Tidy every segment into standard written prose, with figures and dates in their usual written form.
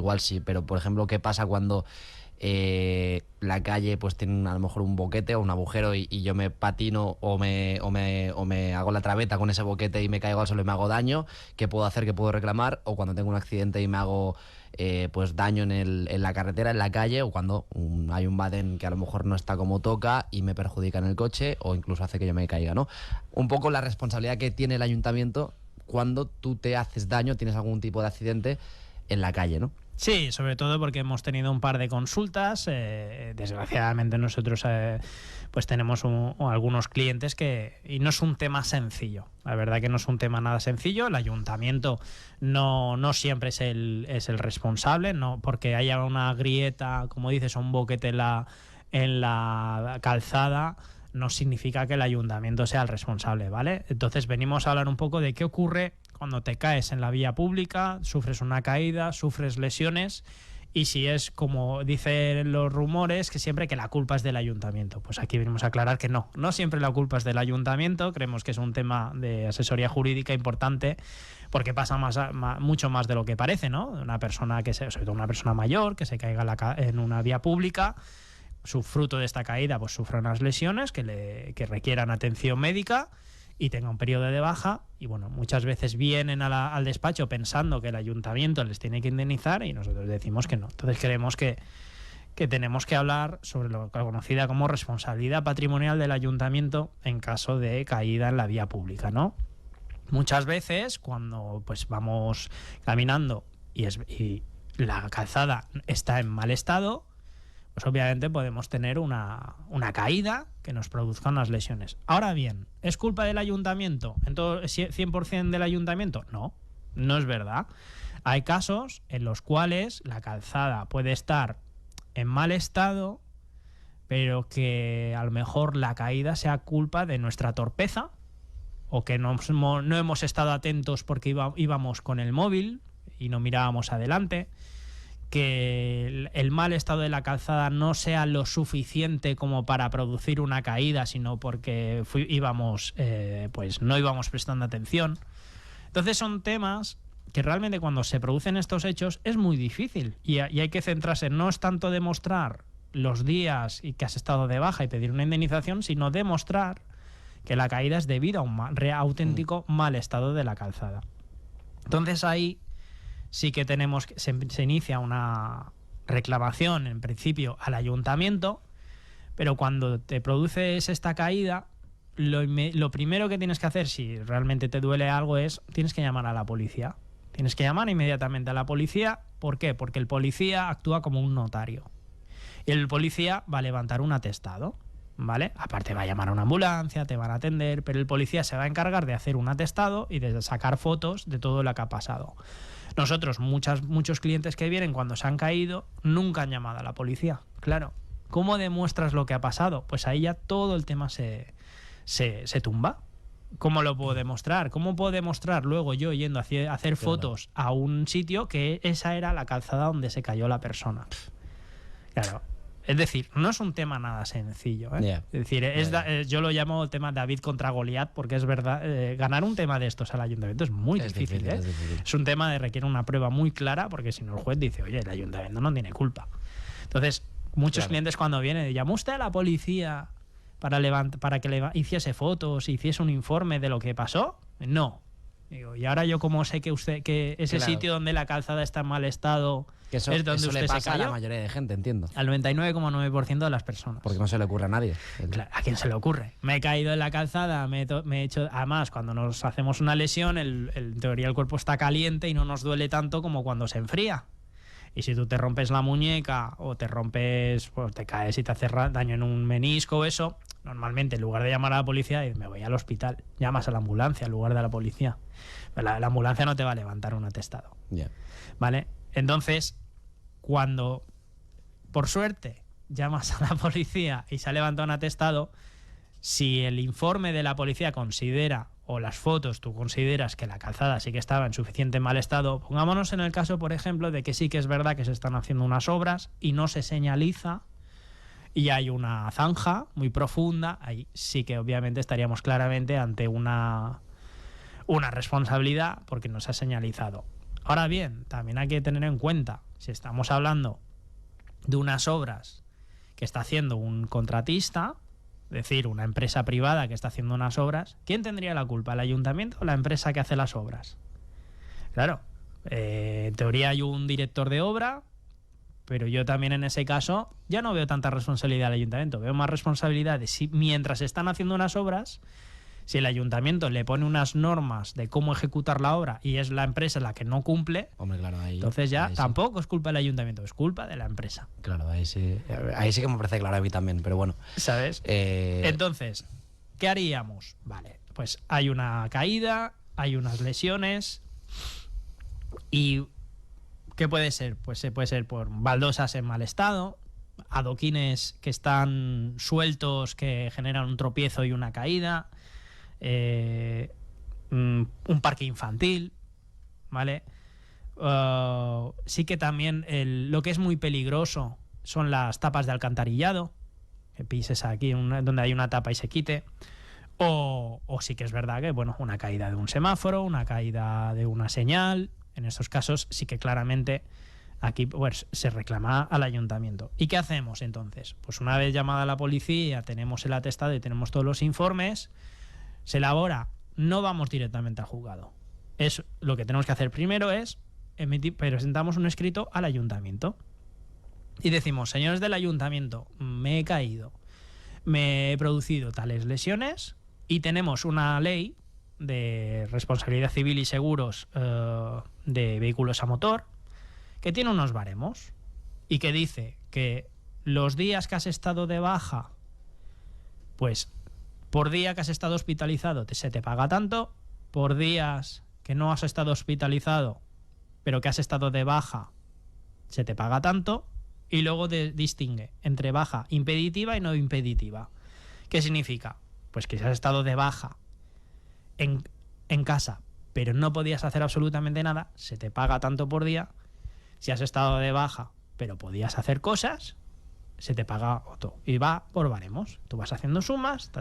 igual sí, pero por ejemplo, ¿qué pasa cuando la calle pues tiene a lo mejor un boquete o un agujero y yo me patino o me hago la traveta con ese boquete y me caigo al suelo y me hago daño? ¿Qué puedo hacer? ¿Qué puedo reclamar? O cuando tengo un accidente y me hago pues daño en la carretera, en la calle, o cuando hay un badén que a lo mejor no está como toca y me perjudica en el coche o incluso hace que yo me caiga, ¿no? Un poco la responsabilidad que tiene el ayuntamiento cuando tú te haces daño, tienes algún tipo de accidente en la calle, ¿no? Sí, sobre todo porque hemos tenido un par de consultas. Desgraciadamente nosotros pues tenemos algunos clientes y no es un tema sencillo. La verdad que no es un tema nada sencillo. El ayuntamiento no siempre es el responsable, no porque haya una grieta, como dices, o un boquete en la calzada, no significa que el ayuntamiento sea el responsable, ¿vale? Entonces venimos a hablar un poco de qué ocurre cuando te caes en la vía pública, sufres una caída, sufres lesiones, y si es como dicen los rumores, que siempre que la culpa es del ayuntamiento. Pues aquí venimos a aclarar que no siempre la culpa es del ayuntamiento. Creemos que es un tema de asesoría jurídica importante, porque pasa mucho más de lo que parece, ¿no? Una persona sobre todo una persona mayor que se caiga en una vía pública, su fruto de esta caída pues sufra unas lesiones que requieran atención médica y tenga un periodo de baja, y bueno, muchas veces vienen al despacho pensando que el ayuntamiento les tiene que indemnizar y nosotros decimos que no. Entonces creemos que tenemos que hablar sobre lo conocida como responsabilidad patrimonial del ayuntamiento en caso de caída en la vía pública, ¿no? Muchas veces cuando pues vamos caminando y la calzada está en mal estado, pues obviamente podemos tener una caída que nos produzca unas lesiones. Ahora bien, ¿es culpa del ayuntamiento? ¿En todo 100% del ayuntamiento? No es verdad. Hay casos en los cuales la calzada puede estar en mal estado, pero que a lo mejor la caída sea culpa de nuestra torpeza, o que no hemos estado atentos porque íbamos con el móvil y no mirábamos adelante, que el mal estado de la calzada no sea lo suficiente como para producir una caída, sino porque pues no íbamos prestando atención. Entonces son temas que realmente cuando se producen estos hechos es muy difícil y hay que centrarse. No es tanto demostrar los días y que has estado de baja y pedir una indemnización, sino demostrar que la caída es debido a un auténtico mal estado de la calzada. Entonces ahí sí que se inicia una reclamación en principio al ayuntamiento, pero cuando te produces esta caída, lo primero que tienes que hacer, si realmente te duele algo, tienes que llamar a la policía. Tienes que llamar inmediatamente a la policía. ¿Por qué? Porque el policía actúa como un notario. Y el policía va a levantar un atestado, ¿vale? Aparte va a llamar a una ambulancia, te van a atender, pero el policía se va a encargar de hacer un atestado y de sacar fotos de todo lo que ha pasado. Nosotros, muchos clientes que vienen cuando se han caído, nunca han llamado a la policía. Claro, ¿cómo demuestras lo que ha pasado? Pues ahí ya todo el tema se tumba. ¿Cómo lo puedo demostrar? ¿Cómo puedo demostrar luego yo yendo a hacer fotos a un sitio que esa era la calzada donde se cayó la persona? Claro. Es decir, no es un tema nada sencillo, ¿eh? Yeah. Es decir, yo lo llamo el tema David contra Goliat, porque es verdad, ganar un tema de estos al ayuntamiento es muy difícil, ¿eh? Es un tema que requiere una prueba muy clara, porque si no el juez dice, oye, el ayuntamiento no tiene culpa. Entonces, muchos clientes cuando vienen, ¿llamó usted a la policía para que hiciese fotos, hiciese un informe de lo que pasó? No. Digo, y ahora yo cómo sé que ese sitio donde la calzada está en mal estado que eso, es donde eso usted le pasa se cayó. A la mayoría de gente, entiendo. Al 99,9% de las personas. Porque no se le ocurre a nadie. Claro, ¿a quién se le ocurre? Me he caído en la calzada, me he hecho... Además, cuando nos hacemos una lesión, en teoría el cuerpo está caliente y no nos duele tanto como cuando se enfría. Y si tú te rompes la muñeca o te rompes, pues te caes y te haces daño en un menisco o eso, normalmente en lugar de llamar a la policía, me voy al hospital. Llamas a la ambulancia en lugar de a la policía. Pero la ambulancia no te va a levantar un atestado. Yeah. ¿Vale? Entonces, cuando, por suerte, llamas a la policía y se ha levantado un atestado, si el informe de la policía considera, o las fotos tú consideras que la calzada sí que estaba en suficiente mal estado, pongámonos en el caso, por ejemplo, de que sí que es verdad que se están haciendo unas obras y no se señaliza y hay una zanja muy profunda, ahí sí que obviamente estaríamos claramente ante una responsabilidad porque no se ha señalizado. Ahora bien, también hay que tener en cuenta, si estamos hablando de unas obras que está haciendo un contratista, es decir, una empresa privada que está haciendo unas obras, ¿quién tendría la culpa? ¿El ayuntamiento o la empresa que hace las obras? Claro, en teoría hay un director de obra, pero yo también en ese caso ya no veo tanta responsabilidad del ayuntamiento, veo más responsabilidad de si mientras están haciendo unas obras, si el ayuntamiento le pone unas normas de cómo ejecutar la obra y es la empresa la que no cumple, Hombre, claro, entonces ya ahí tampoco es culpa del ayuntamiento, es culpa de la empresa. Claro, ahí sí que me parece claro a mí también, pero bueno. ¿Sabes? Entonces, ¿qué haríamos? Vale, pues hay una caída, hay unas lesiones y ¿qué puede ser? Pues puede ser por baldosas en mal estado, adoquines que están sueltos que generan un tropiezo y una caída, un parque infantil, ¿vale? Sí que también lo que es muy peligroso son las tapas de alcantarillado, que pises aquí donde hay una tapa y se quite, o sí que es verdad que, bueno, una caída de un semáforo, una caída de una señal. En estos casos sí que claramente aquí pues, se reclama al ayuntamiento. ¿Y qué hacemos entonces? Pues una vez llamada la policía, tenemos el atestado y tenemos todos los informes, se elabora, no vamos directamente al juzgado. Lo que tenemos que hacer primero es presentamos un escrito al ayuntamiento y decimos: señores del ayuntamiento, me he caído, me he producido tales lesiones y tenemos una ley de responsabilidad civil y seguros de vehículos a motor que tiene unos baremos y que dice que los días que has estado de baja, pues por día que has estado hospitalizado se te paga tanto, por días que no has estado hospitalizado pero que has estado de baja se te paga tanto, y luego distingue entre baja impeditiva y no impeditiva. ¿Qué significa? Pues que si has estado de baja en casa pero no podías hacer absolutamente nada, se te paga tanto por día. Si has estado de baja pero podías hacer cosas, se te paga otro. Y va por baremos. Tú vas haciendo sumas,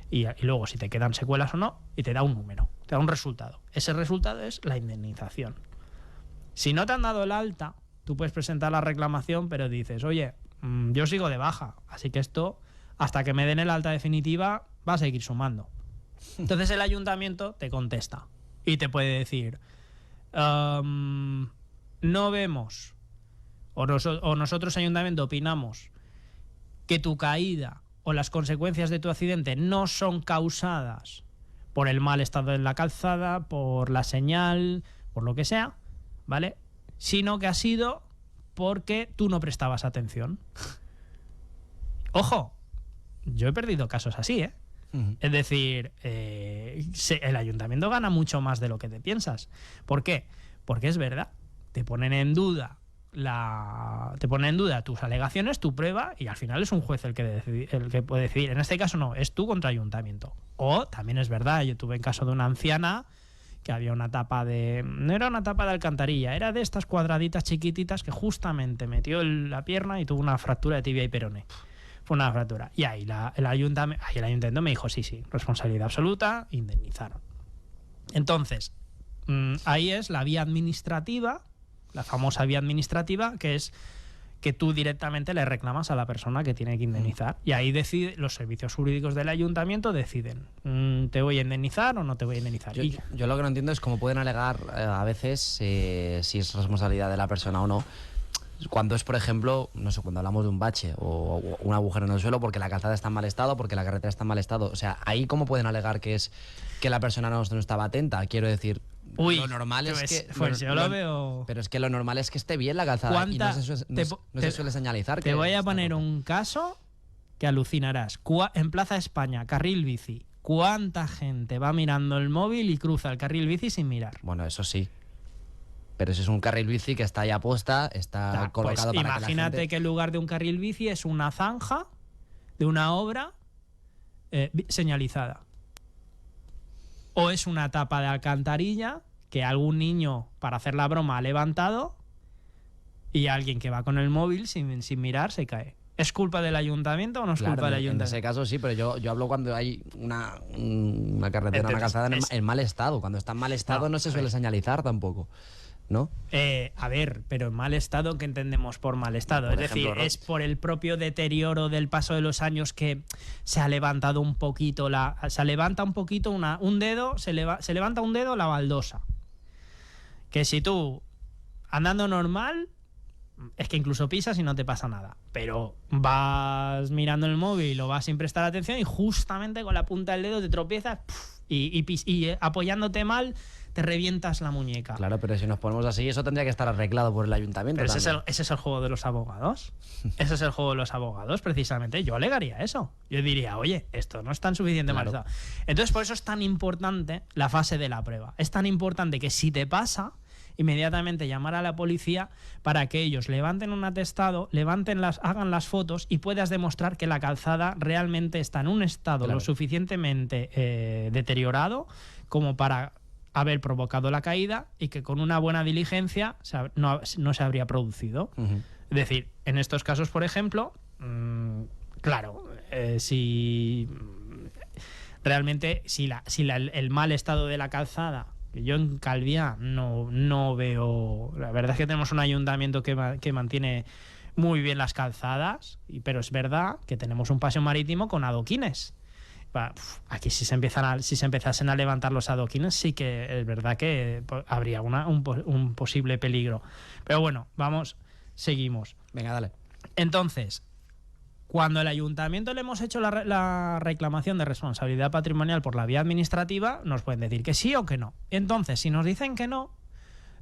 y luego si te quedan secuelas o no, y te da un número, te da un resultado. Ese resultado es la indemnización. Si no te han dado el alta, tú puedes presentar la reclamación, pero dices: oye, yo sigo de baja, así que esto, hasta que me den el alta definitiva, va a seguir sumando. Entonces el ayuntamiento te contesta y te puede decir: no vemos, o nosotros ayuntamiento opinamos que tu caída o las consecuencias de tu accidente no son causadas por el mal estado de la calzada, por la señal, por lo que sea, ¿vale? Sino que ha sido porque tú no prestabas atención. Ojo, yo he perdido casos así, ¿eh? Es decir, el ayuntamiento gana mucho más de lo que te piensas. ¿Por qué? Porque es verdad, te ponen en duda tus alegaciones, tu prueba, y al final es un juez el que puede decidir. En este caso no, es tú contra ayuntamiento. O también es verdad, yo tuve en caso de una anciana que había una tapa no era una tapa de alcantarilla, era de estas cuadraditas chiquititas que justamente metió la pierna y tuvo una fractura de tibia y peroné. Fue una fractura. Y ahí el ayuntamiento me dijo: sí, responsabilidad absoluta, indemnizaron. Entonces, ahí es la vía administrativa, la famosa vía administrativa, que es que tú directamente le reclamas a la persona que tiene que indemnizar. Y ahí los servicios jurídicos del ayuntamiento deciden: ¿te voy a indemnizar o no te voy a indemnizar? Yo lo que no entiendo es cómo pueden alegar a veces si es responsabilidad de la persona o no, cuando es, por ejemplo, no sé, cuando hablamos de un bache o un agujero en el suelo porque la calzada está en mal estado, porque la carretera está en mal estado. O sea, ahí cómo pueden alegar que es que la persona no estaba atenta. Quiero decir, lo normal es que... Pues yo lo veo... Pero es que lo normal es que esté bien la calzada y no se suele señalizar. Te voy a poner un caso que alucinarás. En Plaza España, carril bici. ¿Cuánta gente va mirando el móvil y cruza el carril bici sin mirar? Bueno, eso sí. Pero si es un carril bici que está ahí aposta, está colocado pues para imagínate que la gente... que en lugar de un carril bici es una zanja de una obra señalizada. O es una tapa de alcantarilla que algún niño, para hacer la broma, ha levantado y alguien que va con el móvil sin mirar se cae. ¿Es culpa del ayuntamiento o no es Claro, culpa del en ayuntamiento? ese caso sí, pero yo hablo cuando hay una carretera, una Entonces, calzada en mal estado. Cuando está en mal estado no se suele señalizar tampoco, ¿no? A ver, pero en mal estado, ¿qué entendemos por mal estado? Por Es decir, ejemplo, es por el propio deterioro del paso de los años que se ha levantado un poquito se levanta un poquito un dedo, se levanta un dedo la baldosa. Que si tú andando normal, es que incluso pisas y no te pasa nada. Pero vas mirando el móvil o vas sin prestar atención y justamente con la punta del dedo te tropiezas y apoyándote mal te revientas la muñeca. Claro, pero si nos ponemos así, eso tendría que estar arreglado por el ayuntamiento. Pero también. ese es el juego de los abogados. Ese es el juego de los abogados, precisamente. Yo alegaría eso. Yo diría, oye, esto no es tan suficiente mal estado. Entonces, por eso es tan importante la fase de la prueba. Es tan importante que si te pasa, inmediatamente llamar a la policía para que ellos levanten un atestado, hagan las fotos y puedas demostrar que la calzada realmente está en un estado lo suficientemente deteriorado como para haber provocado la caída y que con una buena diligencia no se habría producido. Es decir, en estos casos, por ejemplo, claro, si realmente el mal estado de la calzada, que yo en Calviá no veo. La verdad es que tenemos un ayuntamiento que mantiene muy bien las calzadas, pero es verdad que tenemos un paseo marítimo con adoquines. Aquí si se empezasen a levantar los adoquines, sí que es verdad que habría un posible peligro. Pero bueno, seguimos. Venga, dale. Entonces, cuando el ayuntamiento le hemos hecho la reclamación de responsabilidad patrimonial por la vía administrativa, nos pueden decir que sí o que no. Entonces, si nos dicen que no,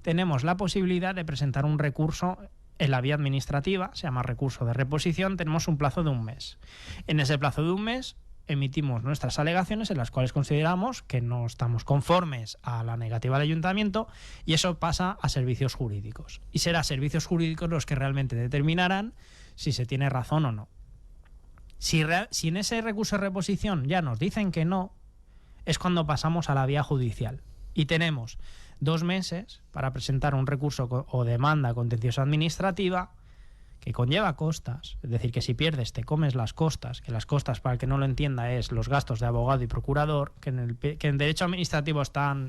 tenemos la posibilidad de presentar un recurso en la vía administrativa, se llama recurso de reposición, tenemos un plazo de 1 mes. En ese plazo de 1 mes emitimos nuestras alegaciones en las cuales consideramos que no estamos conformes a la negativa del ayuntamiento y eso pasa a servicios jurídicos. Y será servicios jurídicos los que realmente determinarán si se tiene razón o no. Si en ese recurso de reposición ya nos dicen que no, es cuando pasamos a la vía judicial. Y tenemos 2 meses para presentar un recurso o demanda contenciosa administrativa que conlleva costas, es decir, que si pierdes te comes las costas, que las costas, para el que no lo entienda, es los gastos de abogado y procurador, que en derecho administrativo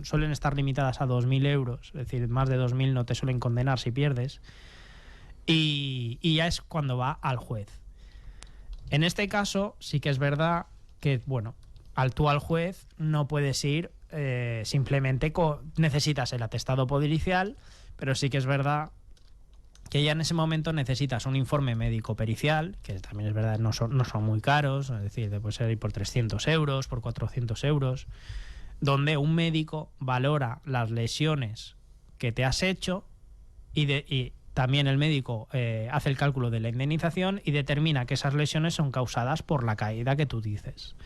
suelen estar limitadas a 2.000 euros, es decir, más de 2.000 no te suelen condenar si pierdes, y ya es cuando va al juez. En este caso sí que es verdad que, bueno, tú al juez no puedes ir simplemente necesitas el atestado policial, pero sí que es verdad que ya en ese momento necesitas un informe médico pericial, que también es verdad no son muy caros, es decir, puede ser por 300 euros, por 400 euros, donde un médico valora las lesiones que te has hecho y también el médico hace el cálculo de la indemnización y determina que esas lesiones son causadas por la caída que tú dices,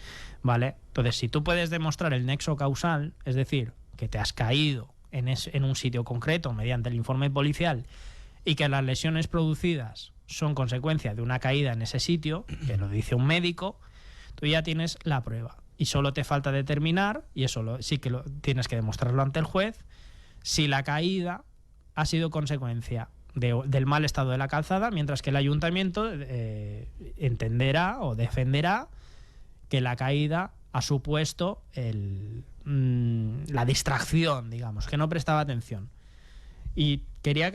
¿vale? Entonces, si tú puedes demostrar el nexo causal, es decir, que te has caído en un sitio concreto mediante el informe policial y que las lesiones producidas son consecuencia de una caída en ese sitio, que lo dice un médico, tú ya tienes la prueba. Y solo te falta determinar, y eso sí que tienes que demostrarlo ante el juez, si la caída ha sido consecuencia del mal estado de la calzada, mientras que el ayuntamiento entenderá o defenderá que la caída ha supuesto la distracción, digamos, que no prestaba atención. Y quería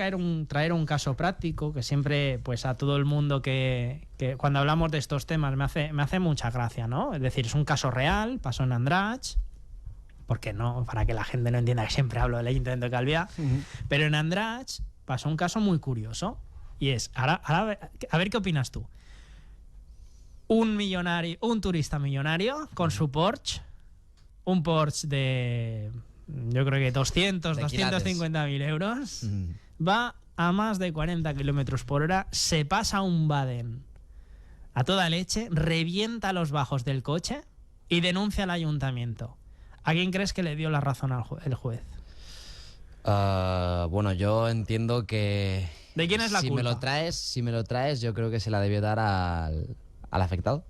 traer un caso práctico que siempre, pues a todo el mundo que cuando hablamos de estos temas me hace mucha gracia, ¿no? Es decir, es un caso real, pasó en Andratx, porque no, para que la gente no entienda que siempre hablo del Ayuntamiento de Calviá, pero en Andratx pasó un caso muy curioso y es, ahora a ver qué opinas tú. Un turista millonario con su Porsche, un Porsche de, yo creo que 250.000 euros, va a más de 40 kilómetros por hora, se pasa un Baden a toda leche, revienta los bajos del coche y denuncia al ayuntamiento. ¿A quién crees que le dio la razón el juez? Bueno, yo entiendo que... ¿De quién es la culpa? Si me lo traes, yo creo que se la debió dar al afectado.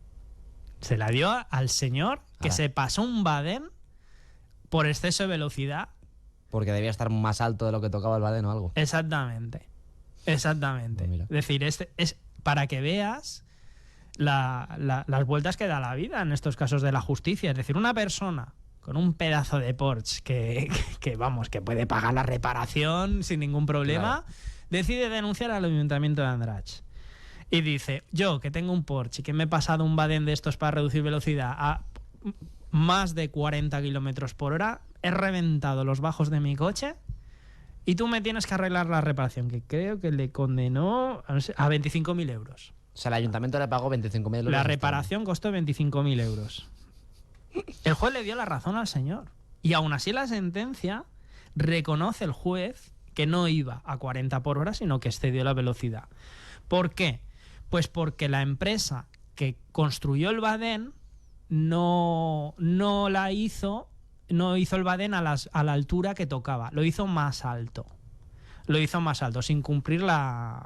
Se la dio al señor que se pasó un Baden por exceso de velocidad. Porque debía estar más alto de lo que tocaba el Baden o algo. Exactamente. Pues mira. Es decir, es para que veas las vueltas que da la vida en estos casos de la justicia. Es decir, una persona con un pedazo de Porsche que puede pagar la reparación sin ningún problema, decide denunciar al Ayuntamiento de Andratx. Y dice, yo que tengo un Porsche y que me he pasado un badén de estos para reducir velocidad a más de 40 kilómetros por hora, he reventado los bajos de mi coche y tú me tienes que arreglar la reparación, que creo que le condenó a 25.000 euros. O sea, el ayuntamiento le pagó 25.000 euros. La reparación costó 25.000 euros. El juez le dio la razón al señor. Y aún así la sentencia reconoce el juez que no iba a 40 por hora, sino que excedió la velocidad. ¿Por qué? Pues porque la empresa que construyó el badén no hizo el badén a la altura que tocaba, lo hizo más alto. Sin cumplir la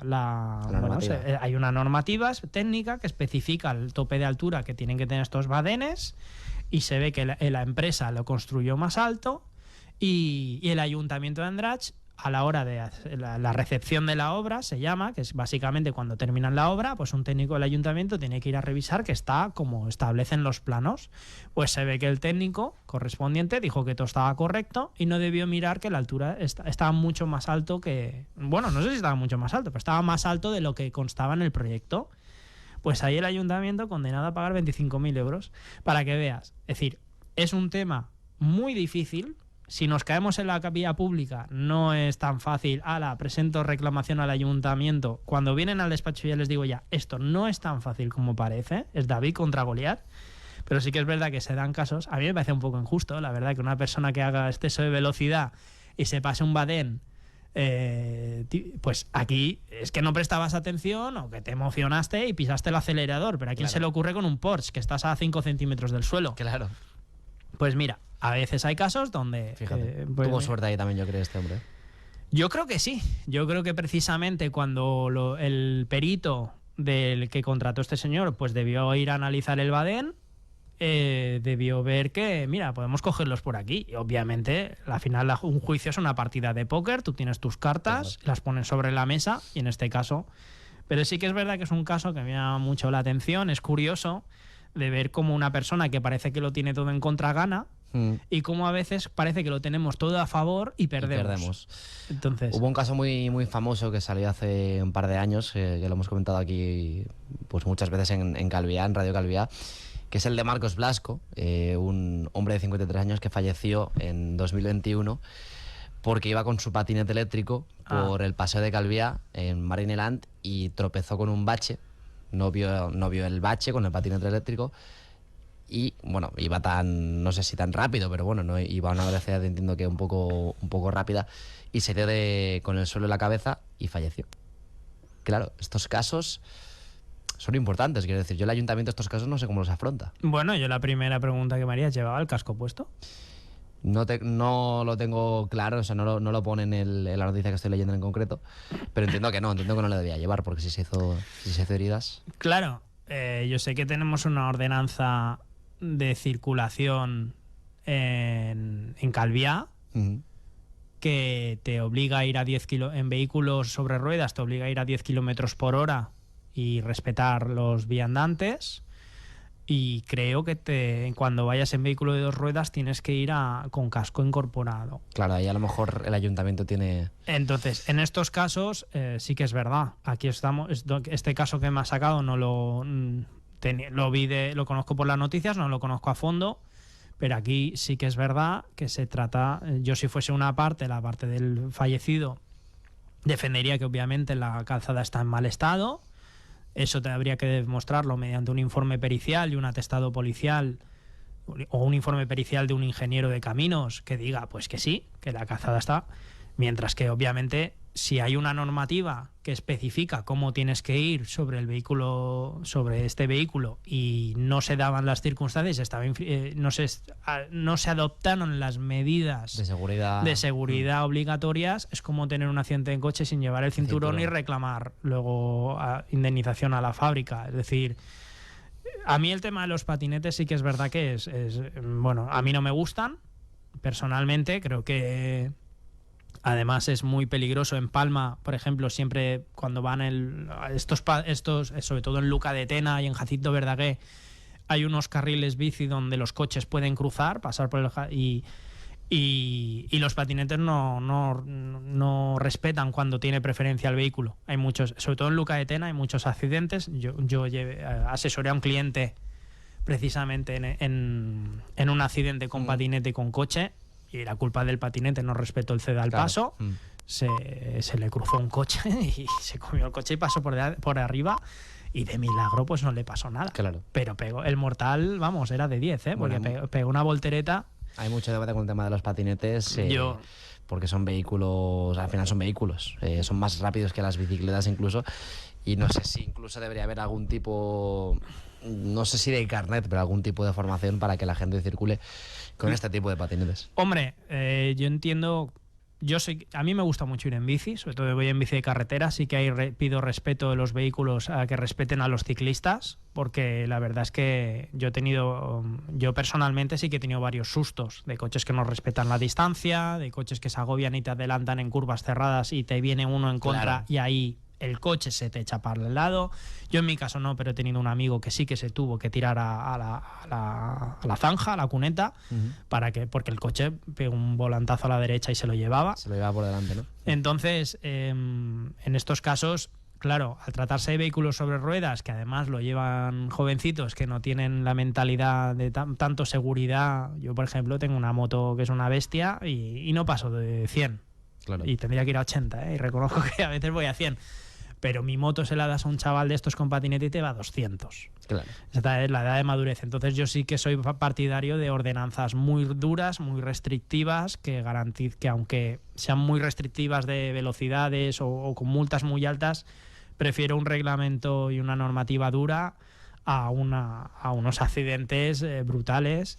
normativa. Hay una normativa técnica que especifica el tope de altura que tienen que tener estos badenes, y se ve que la empresa lo construyó más alto, y el Ayuntamiento de Andratx, a la hora de la recepción de la obra, se llama, que es básicamente cuando terminan la obra, pues un técnico del ayuntamiento tiene que ir a revisar que está como establecen los planos. Pues se ve que el técnico correspondiente dijo que todo estaba correcto y no debió mirar que la altura estaba mucho más alto que... Bueno, no sé si estaba mucho más alto, pero estaba más alto de lo que constaba en el proyecto. Pues ahí el ayuntamiento condenado a pagar 25.000 euros. Para que veas. Es decir, es un tema muy difícil. Si nos caemos en la vía pública, no es tan fácil. Presento reclamación al ayuntamiento. Cuando vienen al despacho ya les digo esto no es tan fácil como parece. Es David contra Goliat. Pero sí que es verdad que se dan casos. A mí me parece un poco injusto, la verdad, que una persona que haga exceso de velocidad y se pase un badén, pues aquí es que no prestabas atención o que te emocionaste y pisaste el acelerador. Pero ¿a quién se le ocurre con un Porsche que estás a 5 centímetros del suelo? Claro. Pues mira, a veces hay casos donde... Fíjate, tuvo suerte ahí también, yo creo, este hombre. Yo creo que sí. Yo creo que precisamente cuando el perito del que contrató este señor pues debió ir a analizar el badén, debió ver que, mira, podemos cogerlos por aquí. Y obviamente, al final, un juicio es una partida de póker. Tú tienes tus cartas, las pones sobre la mesa, y en este caso... Pero sí que es verdad que es un caso que me llama mucho la atención. Es curioso de ver cómo una persona que parece que lo tiene todo en contra gana, y cómo a veces parece que lo tenemos todo a favor y perdemos. Entonces, hubo un caso muy, muy famoso que salió hace un par de años, que lo hemos comentado aquí pues muchas veces en Calviá, en Radio Calviá, que es el de Marcos Blasco, un hombre de 53 años que falleció en 2021 porque iba con su patinete eléctrico por el paseo de Calviá en Marineland y tropezó con un bache. No vio el bache con el patinete eléctrico y, bueno, iba no sé si tan rápido, pero bueno, no iba a una velocidad, entiendo que un poco rápida, y se dio con el suelo en la cabeza y falleció. Claro, estos casos son importantes, quiero decir, yo el ayuntamiento estos casos no sé cómo los afronta. Bueno, yo la primera pregunta que me haría, ¿llevaba el casco puesto? No lo tengo claro, o sea, no lo pone en la noticia que estoy leyendo en concreto, pero entiendo que no lo debía llevar, porque si se hizo heridas... Claro, yo sé que tenemos una ordenanza de circulación en Calviá, que te obliga a ir a 10 en vehículos sobre ruedas, te obliga a ir a 10 kilómetros por hora y respetar los viandantes. Y creo que cuando vayas en vehículo de 2 ruedas tienes que ir con casco incorporado. Claro, ahí a lo mejor el ayuntamiento tiene... Entonces, en estos casos sí que es verdad. Aquí estamos. Este caso que me ha sacado no lo conozco por las noticias, no lo conozco a fondo. Pero aquí sí que es verdad que se trata... Yo, si fuese la parte del fallecido, defendería que obviamente la calzada está en mal estado. Eso habría que demostrarlo mediante un informe pericial y un atestado policial, o un informe pericial de un ingeniero de caminos que diga pues que sí, que la calzada está. Mientras que obviamente si hay una normativa que especifica cómo tienes que ir sobre este vehículo y no se daban las circunstancias, no se adoptaron las medidas de seguridad obligatorias, es como tener un accidente en coche sin llevar el cinturón y reclamar luego indemnización a la fábrica. Es decir, a mí el tema de los patinetes sí que es verdad que bueno, a mí no me gustan personalmente. Creo que Además es muy peligroso. En Palma, por ejemplo, siempre cuando van estos, sobre todo en Luca de Tena y en Jacinto Verdaguer, hay unos carriles bici donde los coches pueden cruzar, pasar por y los patinetes no respetan cuando tiene preferencia el vehículo. Hay muchos, sobre todo en Luca de Tena, hay muchos accidentes. Yo asesoré a un cliente precisamente en un accidente con patinete y con coche, y la culpa del patinete, no respetó el ceda al paso, se le cruzó un coche y se comió el coche y pasó por arriba, y de milagro pues no le pasó nada. Claro. Pero pegó el mortal, vamos, era de 10, porque pegó una voltereta. Hay mucho debate con el tema de los patinetes, porque son vehículos, al final son vehículos, son más rápidos que las bicicletas incluso, y no sé si incluso debería haber algún tipo, no sé si de carnet, pero algún tipo de formación para que la gente circule con este tipo de patinetes. Hombre, yo entiendo, a mí me gusta mucho ir en bici, sobre todo voy en bici de carretera, sí que pido respeto de los vehículos, a que respeten a los ciclistas, porque la verdad es que yo personalmente sí que he tenido varios sustos de coches que no respetan la distancia, de coches que se agobian y te adelantan en curvas cerradas y te viene uno en contra, claro, y ahí el coche se te echa para el lado. Yo en mi caso no, pero he tenido un amigo que sí que se tuvo que tirar a la zanja, a la cuneta, porque el coche pegó un volantazo a la derecha y se lo llevaba. Se lo llevaba por delante, ¿no? Entonces, en estos casos, claro, al tratarse de vehículos sobre ruedas, que además lo llevan jovencitos que no tienen la mentalidad de tanto seguridad. Yo, por ejemplo, tengo una moto que es una bestia y no paso de 100. Claro. Y tendría que ir a 80, y reconozco que a veces voy a 100. Pero mi moto se la das a un chaval de estos con patinete y te va a 200. Claro. Esta es la edad de madurez. Entonces yo sí que soy partidario de ordenanzas muy duras, muy restrictivas, que que aunque sean muy restrictivas de velocidades o con multas muy altas, prefiero un reglamento y una normativa dura a unos accidentes brutales,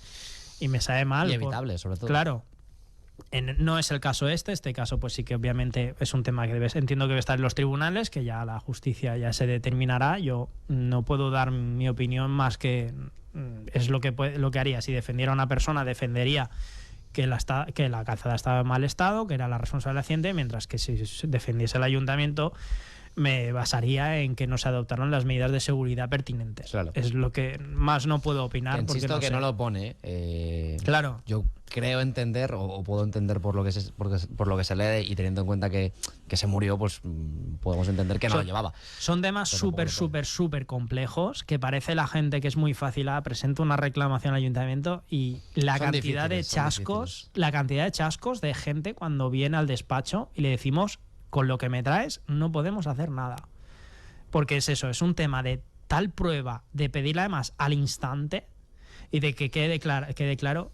y me sabe mal. Y evitables, sobre todo. Claro. No es el caso este caso pues sí que obviamente es un tema que entiendo que debe estar en los tribunales, que ya la justicia ya se determinará. Yo no puedo dar mi opinión más que es lo que haría. Si defendiera a una persona, defendería que la calzada estaba en mal estado, que era la responsable del accidente, mientras que si defendiese el ayuntamiento, me basaría en que no se adoptaron las medidas de seguridad pertinentes. Claro. Es lo que más no puedo opinar. Insisto porque no lo pone. Claro. Yo creo entender, o puedo entender por lo que se lee, y teniendo en cuenta que se murió, pues podemos entender que no lo llevaba. Son temas súper complejos, que parece la gente que es muy fácil. Presenta una reclamación al ayuntamiento, y la cantidad de chascos de gente cuando viene al despacho y le decimos: con lo que me traes no podemos hacer nada. Porque es eso, es un tema de tal prueba, de pedirla además al instante, y de que quede claro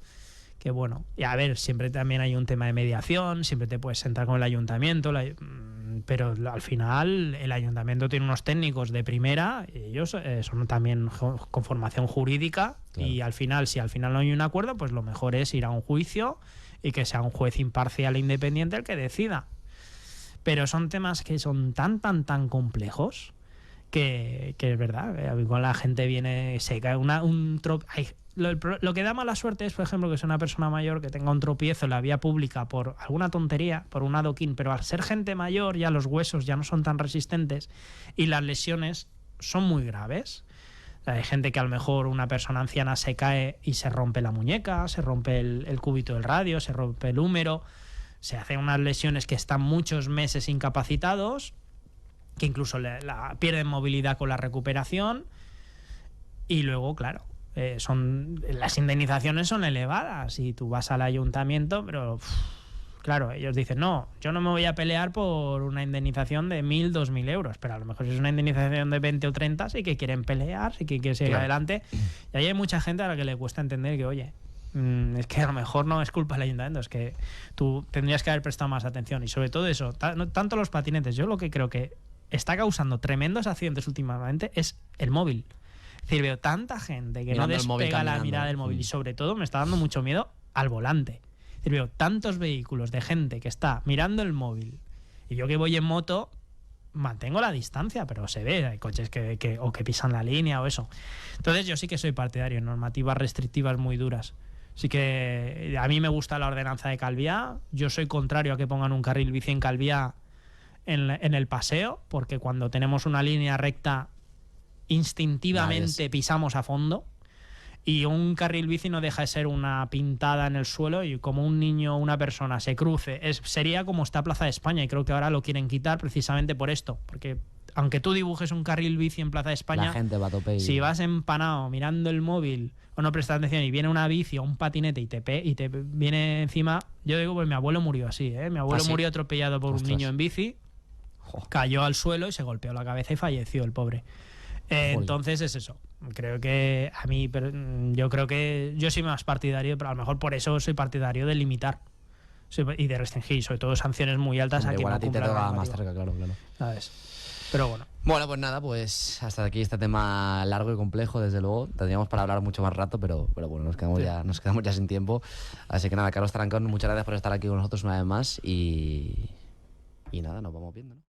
que, bueno, y a ver, siempre también hay un tema de mediación, siempre te puedes sentar con el ayuntamiento, pero al final el ayuntamiento tiene unos técnicos de primera, y ellos son también con formación jurídica, claro. Y si al final no hay un acuerdo, pues lo mejor es ir a un juicio y que sea un juez imparcial e independiente el que decida. Pero son temas que son tan complejos que es verdad. Igual la gente viene, se cae lo que da mala suerte es, por ejemplo, que sea una persona mayor que tenga un tropiezo en la vía pública por alguna tontería, por un adoquín, pero al ser gente mayor ya los huesos ya no son tan resistentes y las lesiones son muy graves. Hay gente que a lo mejor, una persona anciana, se cae y se rompe la muñeca, se rompe el cúbito del radio, se rompe el húmero. Se hacen unas lesiones que están muchos meses incapacitados, que incluso pierden movilidad con la recuperación, y luego, claro, las indemnizaciones son elevadas y tú vas al ayuntamiento, pero claro, ellos dicen: no, yo no me voy a pelear por una indemnización de 1.000, 2.000 euros, pero a lo mejor si es una indemnización de 20 o 30, sí que quieren pelear, sí que quieren seguir adelante, y ahí hay mucha gente a la que le cuesta entender que, oye, es que a lo mejor no es culpa del ayuntamiento, es que tú tendrías que haber prestado más atención. Y sobre todo eso, tanto los patinetes, yo lo que creo que está causando tremendos accidentes últimamente es el móvil. Es decir, veo tanta gente que mirando no despega la mirada del móvil, y sobre todo me está dando mucho miedo al volante. Es decir, veo tantos vehículos de gente que está mirando el móvil, y yo que voy en moto mantengo la distancia, pero se ve, hay coches que pisan la línea o eso. Entonces yo sí que soy partidario de normativas restrictivas muy duras. Así que a mí me gusta la ordenanza de Calviá. Yo soy contrario a que pongan un carril bici en Calviá en el paseo, porque cuando tenemos una línea recta instintivamente pisamos a fondo, y un carril bici no deja de ser una pintada en el suelo, y como un niño o una persona se cruce, sería como está Plaza de España, y creo que ahora lo quieren quitar precisamente por esto, porque aunque tú dibujes un carril bici en Plaza de España, la gente va a tope si vas empanado mirando el móvil o no prestas atención y viene una bici o un patinete y te viene encima, yo digo, pues mi abuelo murió así, ¿eh? Mi abuelo murió atropellado por un niño en bici, cayó al suelo y se golpeó la cabeza y falleció el pobre. Entonces es eso. Creo que a mí, yo creo que yo soy más partidario, pero a lo mejor por eso soy partidario de limitar y de restringir, sobre todo sanciones muy altas. Hombre, a quien igual no a ti te cumpla la toca normativa. más cerca, claro. ¿Sabes? Pero bueno. Bueno, pues nada, pues hasta aquí este tema largo y complejo, desde luego. Tendríamos para hablar mucho más rato, pero bueno, nos quedamos ya sin tiempo. Así que nada, Carlos Tarancón, muchas gracias por estar aquí con nosotros una vez más y nada, nos vamos viendo, ¿no?